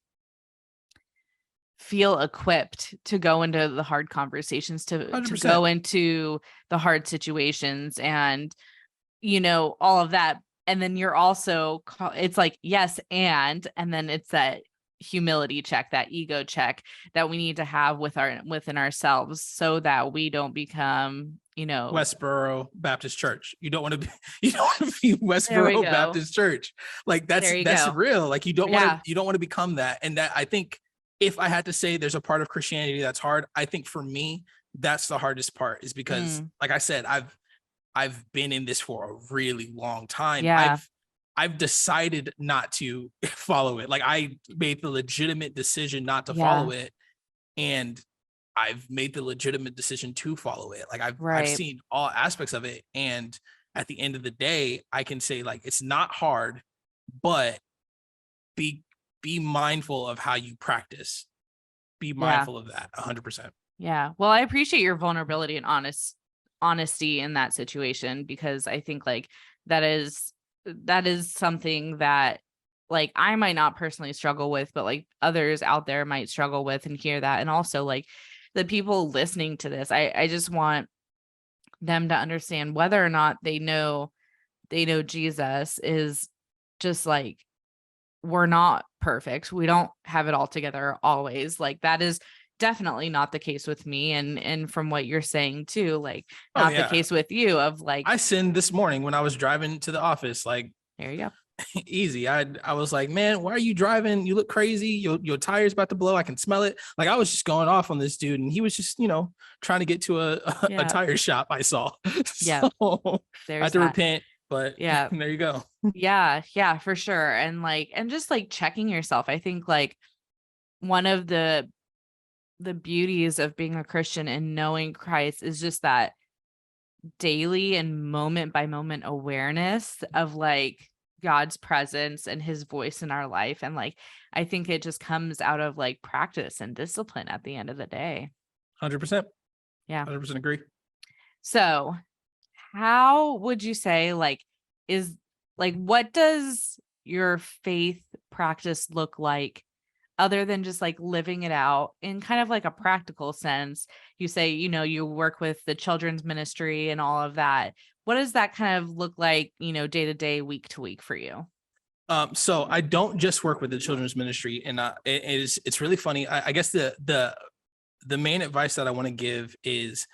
feel equipped to go into the hard conversations, to 100%. go into the hard situations and, all of that. And then you're also, it's like, yes, and then it's that humility check, that ego check that we need to have within ourselves so that we don't become, Westboro Baptist Church. You don't want to be you don't want to be there we Westboro go. Baptist Church. Like There you that's go. real. Like Yeah. you don't want to become that. And that, I think, if I had to say there's a part of Christianity that's hard, I think for me that's the hardest part, is because like I said, I've been in this for a really long time. Yeah. I've decided not to follow it. Like I made the legitimate decision not to Yeah. follow it, and I've made the legitimate decision to follow it. Like I've Right. seen all aspects of it, and at the end of the day, I can say like it's not hard, but be be mindful of how you practice. Be Yeah. mindful of that 100%. Yeah. Well, I appreciate your vulnerability and honesty in that situation, because I think like that is something that like I might not personally struggle with, but like others out there might struggle with and hear that. And also like the people listening to this, I just want them to understand whether or not they know Jesus is just like, we're not perfect. We don't have it all together always. Like that is definitely not the case with me. And from what you're saying too, like Oh not the yeah. case with you of like, I sinned this morning when I was driving to the office. Like there you go. easy. I was like, man, why are you driving? You look crazy. Your tire's about to blow. I can smell it. Like I was just going off on this dude, and he was just, trying to get to a Yeah. tire shop I saw. Yeah. So I had There's to that. repent, but Yeah. there you go. Yeah. Yeah, for sure. And just like checking yourself. I think like one of the beauties of being a Christian and knowing Christ is just that daily and moment by moment awareness of like God's presence and his voice in our life. And like, I think it just comes out of like practice and discipline at the end of the day. 100%. Yeah. 100% agree. So, how would you say is what does your faith practice look like other than just like living it out in kind of like a practical sense? You say, you work with the children's ministry and all of that. What does that kind of look like, day to day, week to week for you? So I don't just work with the children's ministry, and it's really funny. I guess the main advice that I want to give is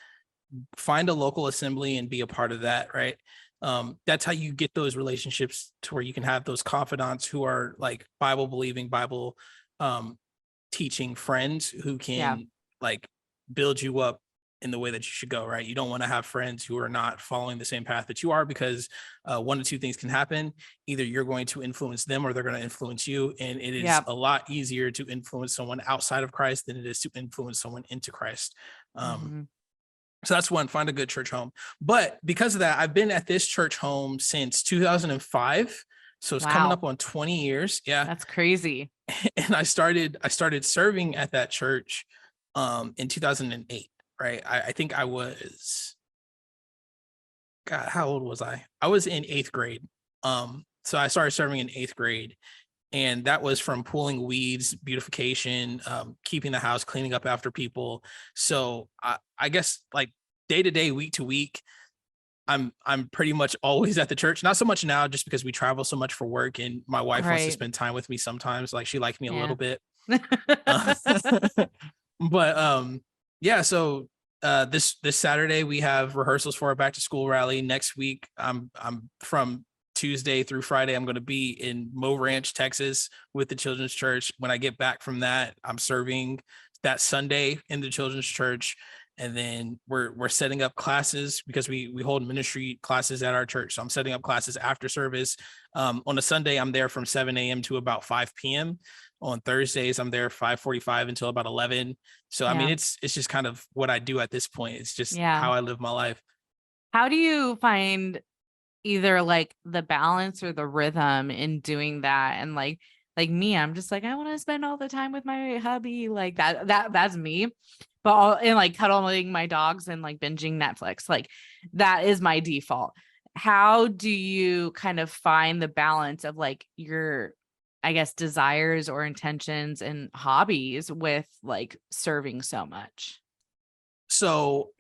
find a local assembly and be a part of that, right? That's how you get those relationships to where you can have those confidants who are like Bible believing, Bible um, teaching friends who Yeah. can like build you up in the way that you should go, right? You don't want to have friends who are not following the same path that you are, because one of two things can happen. Either you're going to influence them or they're going to influence you. And it is Yeah. a lot easier to influence someone outside of Christ than it is to influence someone into Christ. Hmm. So that's one, find a good church home. But because of that, I've been at this church home since 2005. So it's coming Wow. up on 20 years. Yeah. That's crazy. And I started serving at that church in 2008, right? I think I was, God, how old was I? I was in 8th grade. So I started serving in 8th grade, and that was from pulling weeds, beautification, keeping the house, cleaning up after people. So I guess like day to day, week to week, I'm pretty much always at the church. Not so much now, just because we travel so much for work, and my wife wants to Right. spend time with me sometimes. Like she liked me a Yeah. little bit. Uh, but yeah, so this Saturday we have rehearsals for a back to school rally. Next week I'm from Tuesday through Friday I'm going to be in Mo Ranch, Texas with the children's church. When I get back from that, I'm serving that Sunday in the children's church, and then we're setting up classes because we hold ministry classes at our church. So I'm setting up classes after service. On a Sunday I'm there from 7 a.m. to about 5 p.m. On Thursdays I'm there 5:45 until about 11. So I mean Yeah. it's just kind of what I do at this point. It's just Yeah. how I live my life. How do you find either like the balance or the rhythm in doing that? And like me, I'm just like, I want to spend all the time with my hubby, like that's me. And like cuddling my dogs and like binging Netflix, like that is my default. How do you kind of find the balance of like your, I guess, desires or intentions and hobbies with like serving so much? So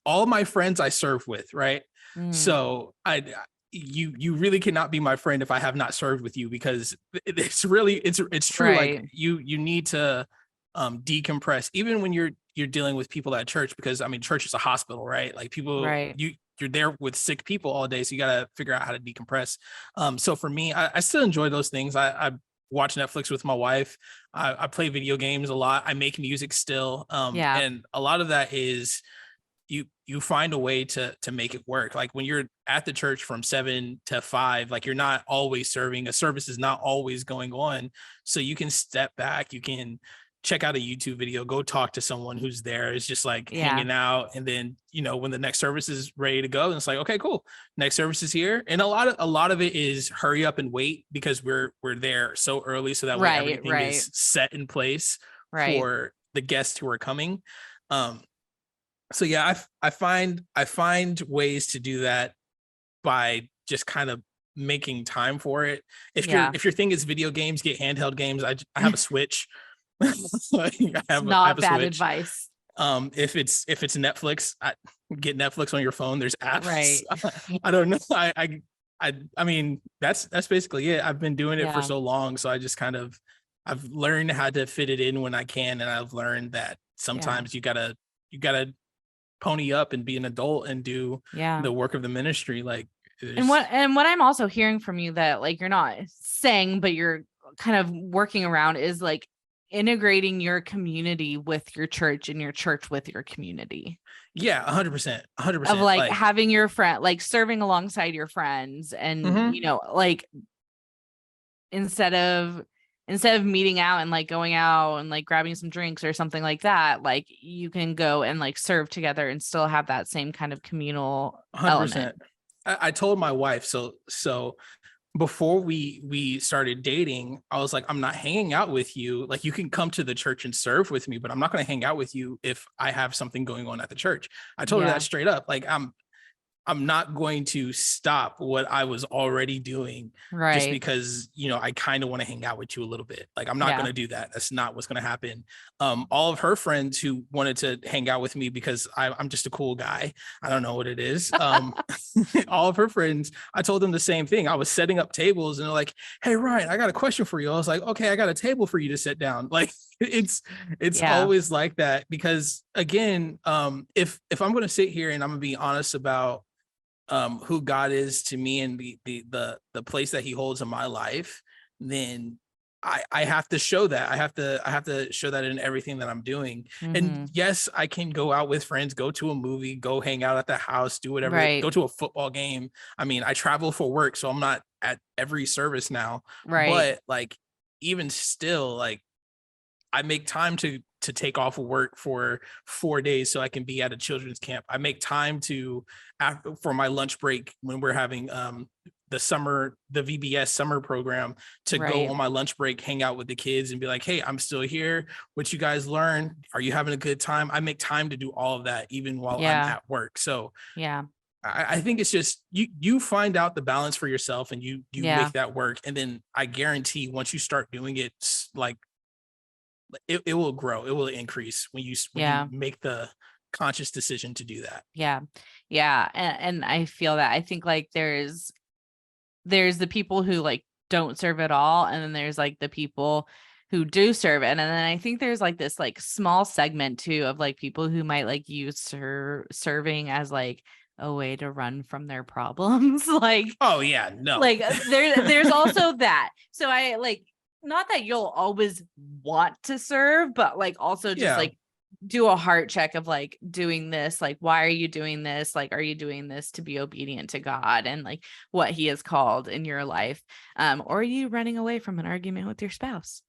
all my friends I serve with, right? Mm, So you really cannot be my friend if I have not served with you, because it's really it's true. Like right, you need to decompress even when you're dealing with people at church, because I mean church is a hospital, right? Like people right. you're there with sick people all day, so you got to figure out how to decompress. So for me, I still enjoy those things. I watch Netflix with my wife. I play video games a lot. I make music still, Yeah. and a lot of that is you find a way to make it work. Like when you're at the church from 7 to 5, like you're not always serving, a service is not always going on, so you can step back, you can check out a YouTube video, go talk to someone who's there, it's just like Yeah. hanging out, and then when the next service is ready to go, and it's like, okay, cool, next service is here. And a lot of it is hurry up and wait, because we're there so early, so that way Right. everything Right. is set in place Right. for the guests who are coming. Um so yeah, I find ways to do that by just kind of making time for it. If your Yeah. if your thing is video games, get handheld games. I have a Switch. Like, I It's have I have not a bad Switch. advice. If it's Netflix, get Netflix on your phone. There's apps. Right. I don't know. I mean that's basically it. I've been doing it for Yeah. so long, so I just kind of I've learned how to fit it in when I can, and I've learned that Yeah. sometimes you gotta pony up and be an adult and do Yeah. the work of the ministry. Like And there's what I'm also hearing from you that like you're not saying, but you're kind of working around is like integrating your community with your church and your church with your community. yeah, 100%, Of 100%. like Like, having your friend, like serving alongside your friends, and mhm. like instead of meeting out and like going out and like grabbing some drinks or something like that, like you can go and like serve together and still have that same kind of communal element. 100%. I told my wife, so before we started dating, I was like, I'm not hanging out with you. Like, you can come to the church and serve with me, but I'm not going to hang out with you if I have something going on at the church. I told her that Yeah. straight up. Like, I'm not going to stop what I was already doing just Right. because, I kind of want to hang out with you a little bit. Like, I'm not going Yeah. to do that. That's not what's going to happen. All of her friends who wanted to hang out with me because I'm just a cool guy. I don't know what it is. All of her friends, I told them the same thing. I was setting up tables and they're like, "Hey, Ryan, I got a question for you." I was like, "Okay, I got a table for you to sit down." Like, it's Yeah. always like that, because again, if I'm going to sit here and I'm going to be honest about who God is to me and the place that he holds in my life, then I have to show that. I have to show that in everything that I'm doing. And Mm-hmm. yes, I can go out with friends, go to a movie, go hang out at the house, do whatever, Right. go to a football game. I mean, I travel for work, so I'm not at every service now, Right. but like even still, like I make time to take off of work for 4 days so I can be at a children's camp. I make time for my lunch break when we're having the VBS summer program, to go Right. on my lunch break, hang out with the kids and be like, "Hey, I'm still here. What you guys learn? Are you having a good time?" I make time to do all of that even while I'm Yeah. at work. So Yeah. I think it's just you find out the balance for yourself and you Yeah. make that work. And then I guarantee once you start doing it, like it will grow, it will increase when you Yeah. make the conscious decision to do that. Yeah. Yeah. And I feel that. I think like there's the people who like don't serve at all, and then there's like the people who do serve it. And then I think there's like this like small segment too of like people who might like use serving as like a way to run from their problems. Oh yeah, no. There's also that. So I like, not that you'll always want to serve, but like also just Yeah, like do a heart check of like doing this, like why are you doing this, like are you doing this to be obedient to God and like what he has called in your life, or are you running away from an argument with your spouse?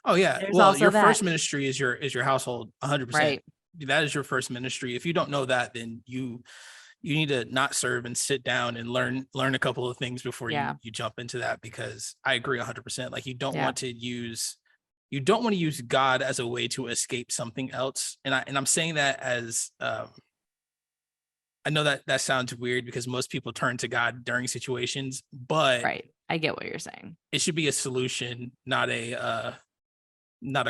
oh yeah, There's well, also your that. first ministry is your household, 100%. Right. that is your first ministry. If you don't know that, then you need to not serve and sit down and learn a couple of things before you jump into that, because I agree 100%. Like you don't want to use God as a way to escape something else. And I'm saying that as I know that sounds weird because most people turn to God during situations, but right. I get what you're saying. It should be a solution, not a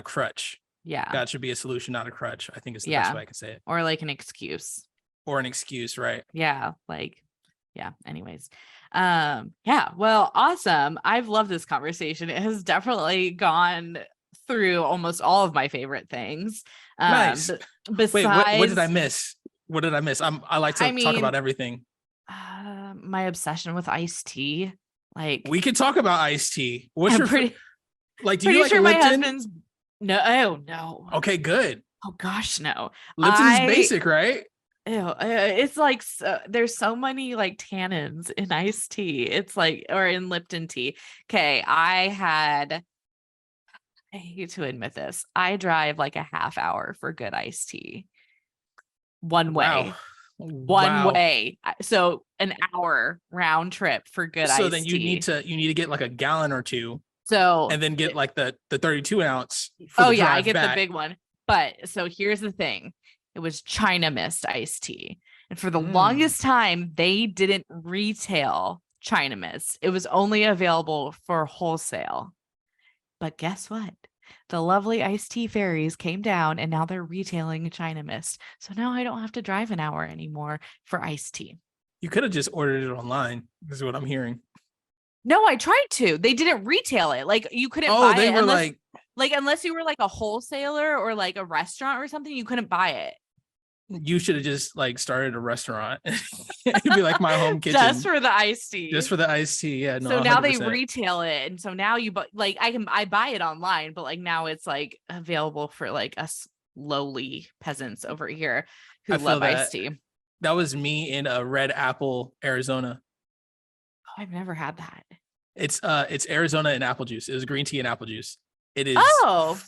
crutch. Yeah. God should be a solution, not a crutch. I think it's the best way I can say it. Or like an excuse. Or an excuse, right? Yeah. Like, yeah. Anyways. Yeah. Well, awesome. I've loved this conversation. It has definitely gone through almost all of my favorite things. Nice. Besides, wait, what did I miss? What did I miss? I like to talk about everything. My obsession with iced tea. Like, we could talk about iced tea. What's your like? Do you like sure Lipton? My husband's no. Oh no. Okay, good. Oh gosh, no. Lipton is basic, right? Ew, it's like there's so many like tannins in iced tea. It's like, or in Lipton tea. Okay, I hate to admit this. I drive like a half hour for good iced tea. One way. One way. So an hour round trip for good iced tea. So then you need to get like a gallon or two. So and then get like the 32 ounce. I get the big one. But so here's the thing. It was China Mist iced tea. And for the longest time, they didn't retail China Mist. It was only available for wholesale. But guess what? The lovely iced tea fairies came down and now they're retailing China Mist. So now I don't have to drive an hour anymore for iced tea. You could have just ordered it online. This is what I'm hearing. No, I tried to. They didn't retail it. Like you couldn't buy it unless you were like a wholesaler or like a restaurant or something, you couldn't buy it. You should have just like started a restaurant. It'd be like my home kitchen. Just for the iced tea. Just for the iced tea. Yeah. No, so 100%. Now they retail it. And so now I buy it online, but like now it's like available for like us lowly peasants over here who love iced tea. That was me in Red Apple, Arizona. Oh, I've never had that. It's Arizona and apple juice. It was green tea and apple juice. It is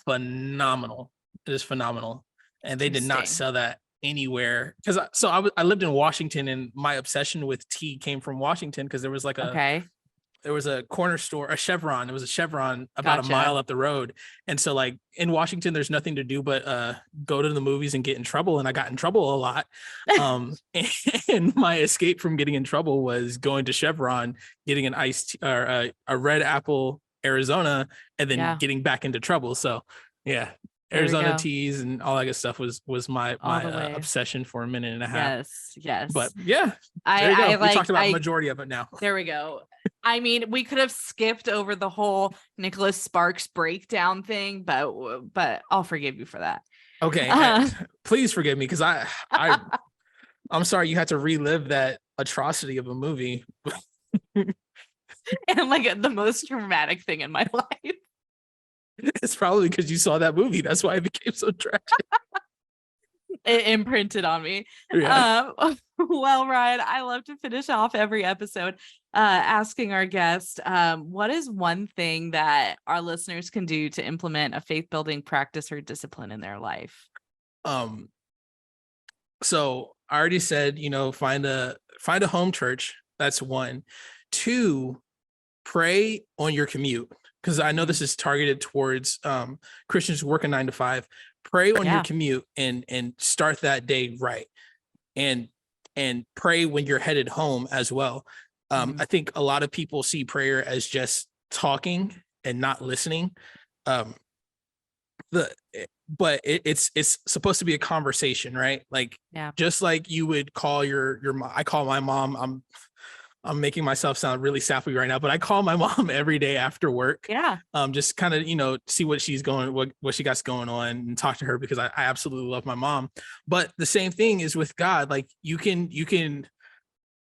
phenomenal. It is phenomenal. And they did not sell that anywhere, because I lived in Washington, and my obsession with tea came from Washington, because there was like there was a corner store, a Chevron. It was a Chevron about a mile up the road. And so like in Washington, there's nothing to do but go to the movies and get in trouble. And I got in trouble a lot. And my escape from getting in trouble was going to Chevron, getting an iced or a Red Apple Arizona, and then getting back into trouble. So yeah. Arizona teas and all that good stuff was my obsession for a minute and a half. Yes. But yeah, we talked about the majority of it now. There we go. I mean, we could have skipped over the whole Nicholas Sparks breakdown thing, but I'll forgive you for that. Okay, please forgive me, because I'm sorry you had to relive that atrocity of a movie. And like the most traumatic thing in my life. It's probably because you saw that movie. That's why it became so tragic. It imprinted on me. Yeah. Well, Ryan, I love to finish off every episode asking our guest, what is one thing that our listeners can do to implement a faith-building practice or discipline in their life? So I already said, find a home church. That's one. Two, pray on your commute. Because I know this is targeted towards Christians who work a 9 to 5. Pray on your commute and start that day right, and pray when you're headed home as well. I think a lot of people see prayer as just talking and not listening. But it's supposed to be a conversation, right? Like just like you would call your mom. I call my mom. I'm making myself sound really sappy right now, but I call my mom every day after work. Yeah. Just kind of, see what she's what she got going on, and talk to her, because I absolutely love my mom. But the same thing is with God. Like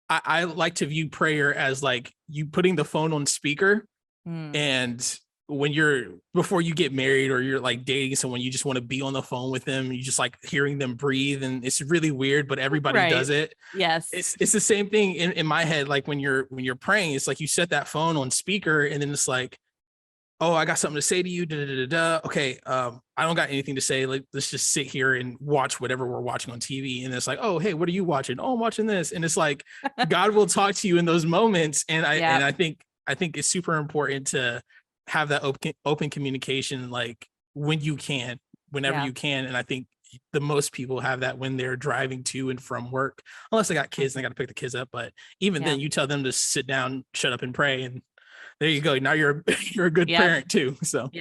I like to view prayer as like you putting the phone on speaker, and before you get married or you're like dating someone, you just want to be on the phone with them. You just like hearing them breathe, and it's really weird, but everybody does it. Yes. It's the same thing in my head. Like when you're praying, it's like you set that phone on speaker, and then it's like, oh, I got something to say to you. Da, da, da, da. Okay. I don't got anything to say. Like, let's just sit here and watch whatever we're watching on TV. And it's like, oh, hey, what are you watching? Oh, I'm watching this. And it's like, God will talk to you in those moments. And I think it's super important to have that open communication, like when you can, whenever you can. And I think the most people have that when they're driving to and from work, unless they got kids and they got to pick the kids up. But even then, you tell them to sit down, shut up, and pray, and there you go. Now you're a good parent too. So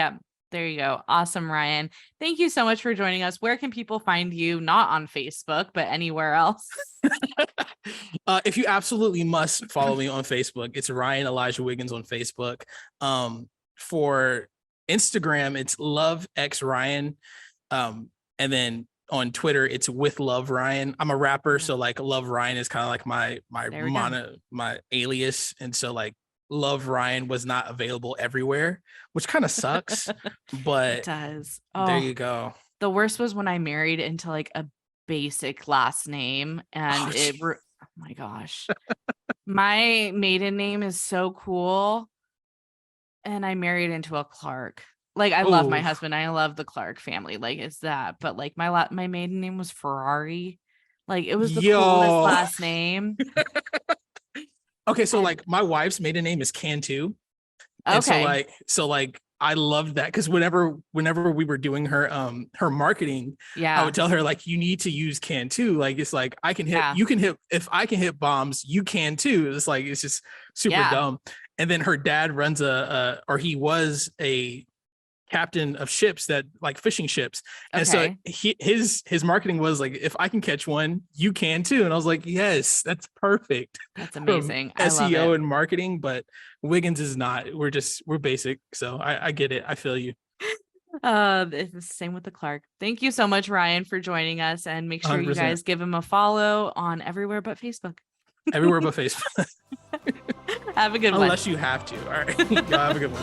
there you go. Awesome, Ryan. Thank you so much for joining us. Where can people find you? Not on Facebook, but anywhere else. If you absolutely must follow me on Facebook, it's Ryan Elijah Wiggins on Facebook. For Instagram, it's Love X Ryan. And then on Twitter, it's With Love Ryan. I'm a rapper, so like Love Ryan is kind of like my alias, and so like Love Ryan was not available everywhere, which kind of sucks, but it does. There you go. The worst was when I married into like a basic last name, and oh my gosh, my maiden name is so cool, and I married into a Clark. Like, I love my husband. I love the Clark family. Like, it's that, but like my maiden name was Ferrari. Like, it was the coolest last name. Okay, so like my wife's maiden name is Cantu. And so like I loved that, because whenever we were doing her marketing, I would tell her like, you need to use Cantu. Like, it's like, I can hit, you can hit, if I can hit bombs, you can too. It's like, it's just super dumb. And then her dad runs he was a captain of ships, that like fishing ships, and so his marketing was like, if I can catch one, you can too. And I was like, yes, that's perfect. That's amazing. SEO and marketing, but Wiggins is not. We're basic, so I get it. I feel you. It's the same with the Clark. Thank you so much, Ryan, for joining us, and make sure 100%. You guys give him a follow on everywhere but Facebook. Everywhere but Facebook. Have a good one. Unless you have to. All right. Y'all have a good one.